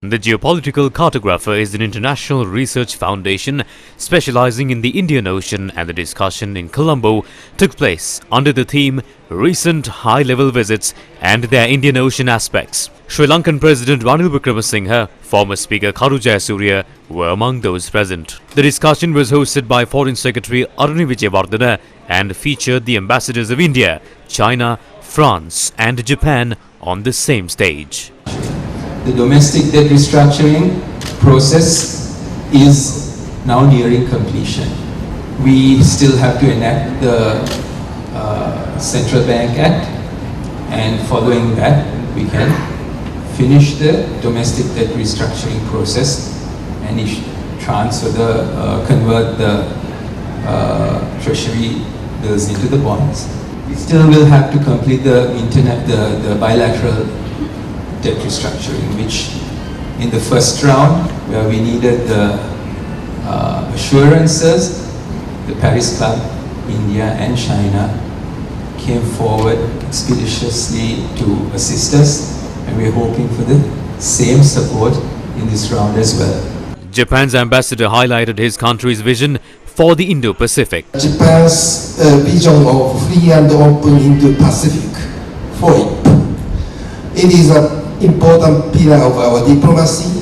The Geopolitical Cartographer is an international research foundation specializing in the Indian Ocean, and the discussion in Colombo took place under the theme Recent High-Level Visits and Their Indian Ocean Aspects. Sri Lankan President Ranil Wickremesinghe, former Speaker Kharu Jayasuriya were among those present. The discussion was hosted by Foreign Secretary Aruni Vijayawardena and featured the ambassadors of India, China, France and Japan on the same stage. The domestic debt restructuring process is now nearing completion. We still have to enact the Central Bank Act, and following that we can finish the domestic debt restructuring process and convert the treasury bills into the bonds. We still will have to complete the bilateral debt restructuring, which in the first round, where we needed the assurances, the Paris Club, India and China came forward expeditiously to assist us, and we're hoping for the same support in this round as well. Japan's ambassador highlighted his country's vision for the Indo-Pacific. Japan's vision of free and open Indo-Pacific, FOIP. It is an important pillar of our diplomacy.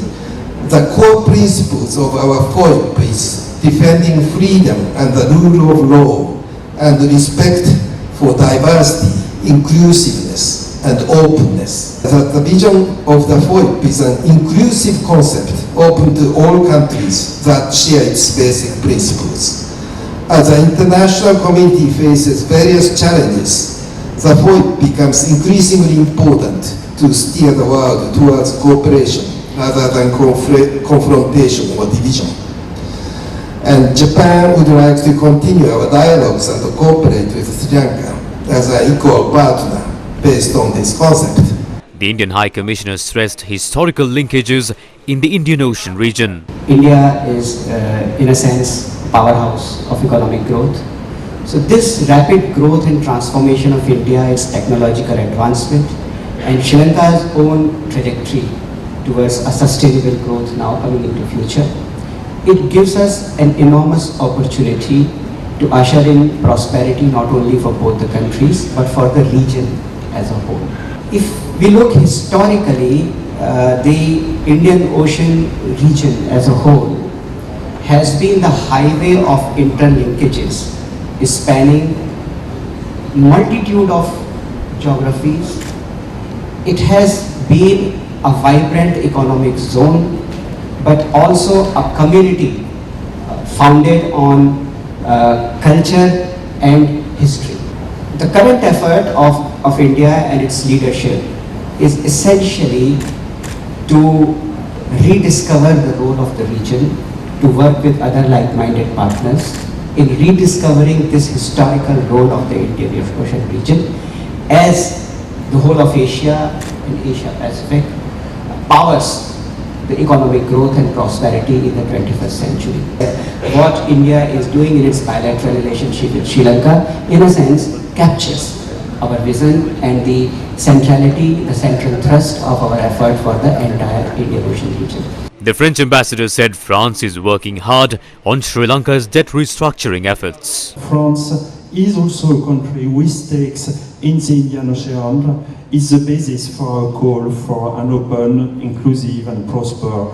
The core principles of our FOIP is defending freedom and the rule of law and respect for diversity, inclusiveness and openness. The vision of the FOIP is an inclusive concept open to all countries that share its basic principles. As the international community faces various challenges, the FOIP becomes increasingly important to steer the world towards cooperation rather than confrontation or division. And Japan would like to continue our dialogues and cooperate with Sri Lanka as an equal partner based on this concept. The Indian High Commissioner stressed historical linkages in the Indian Ocean region. India is, in a sense, a powerhouse of economic growth. So this rapid growth and transformation of India, its technological advancement, and Sri Lanka's own trajectory towards a sustainable growth now coming into future, it gives us an enormous opportunity to usher in prosperity not only for both the countries but for the region as a whole. If we look historically, the Indian Ocean region as a whole has been the highway of interlinkages, spanning multitude of geographies. It has been a vibrant economic zone, but also a community founded on culture and history. The current effort of India and its leadership is essentially to rediscover the role of the region, to work with other like-minded partners in rediscovering this historical role of the Indian Ocean region as the whole of Asia and Asia Pacific powers the economic growth and prosperity in the 21st century. What India is doing in its bilateral relationship with Sri Lanka, in a sense, captures our vision and the centrality, the central thrust of our effort for the entire Indian Ocean region. The French ambassador said France is working hard on Sri Lanka's debt restructuring efforts. France is also a country with stakes in the Indian Ocean. Is the basis for our call for an open, inclusive and prosper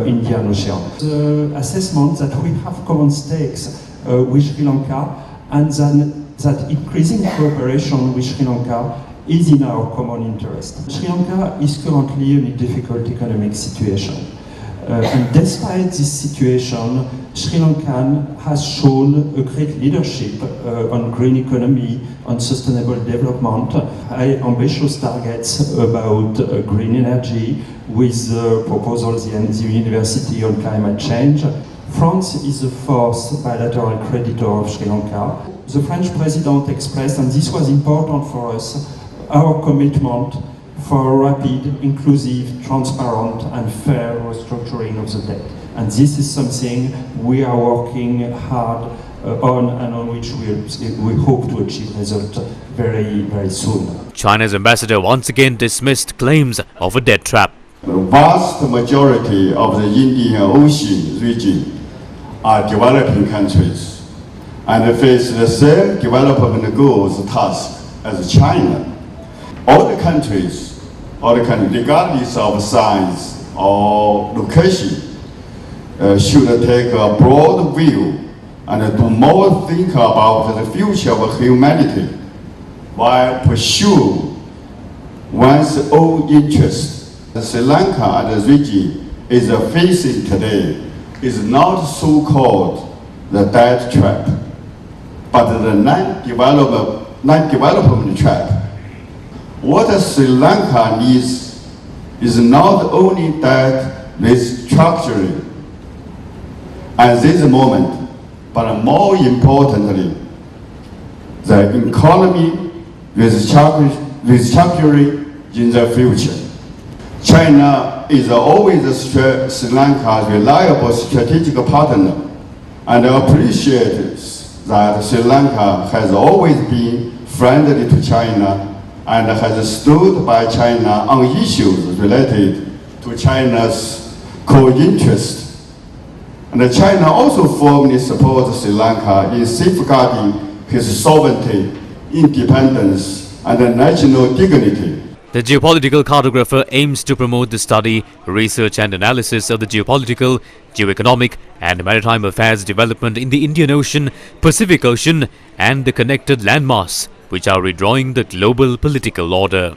Indian Ocean. The assessment that we have common stakes with Sri Lanka, and that increasing cooperation with Sri Lanka is in our common interest. Sri Lanka is currently in a difficult economic situation. And despite this situation, Sri Lanka has shown a great leadership on green economy, on sustainable development, high ambitious targets about green energy with proposals in the University on climate change. France is the fourth bilateral creditor of Sri Lanka. The French president expressed, and this was important for us, our commitment for rapid, inclusive, transparent and fair restructuring of the debt. And this is something we are working hard on and on which we hope to achieve results very, very soon. China's ambassador once again dismissed claims of a debt trap. The vast majority of the Indian Ocean region are developing countries and face the same development goals task as China. All the countries, regardless of size or location, should take a broad view and do more think about the future of humanity while pursue one's own interests. Sri Lanka and the region is facing today is not so-called the debt trap, but the non-development trap. What Sri Lanka needs is not only that restructuring at this moment, but more importantly, the economy restructuring in the future. China is always Sri Lanka's reliable strategic partner and appreciates that Sri Lanka has always been friendly to China and has stood by China on issues related to China's core interests. And China also firmly supports Sri Lanka in safeguarding his sovereignty, independence, and national dignity. The geopolitical cartographer aims to promote the study, research and analysis of the geopolitical, geoeconomic and maritime affairs development in the Indian Ocean, Pacific Ocean and the connected landmass, which are redrawing the global political order.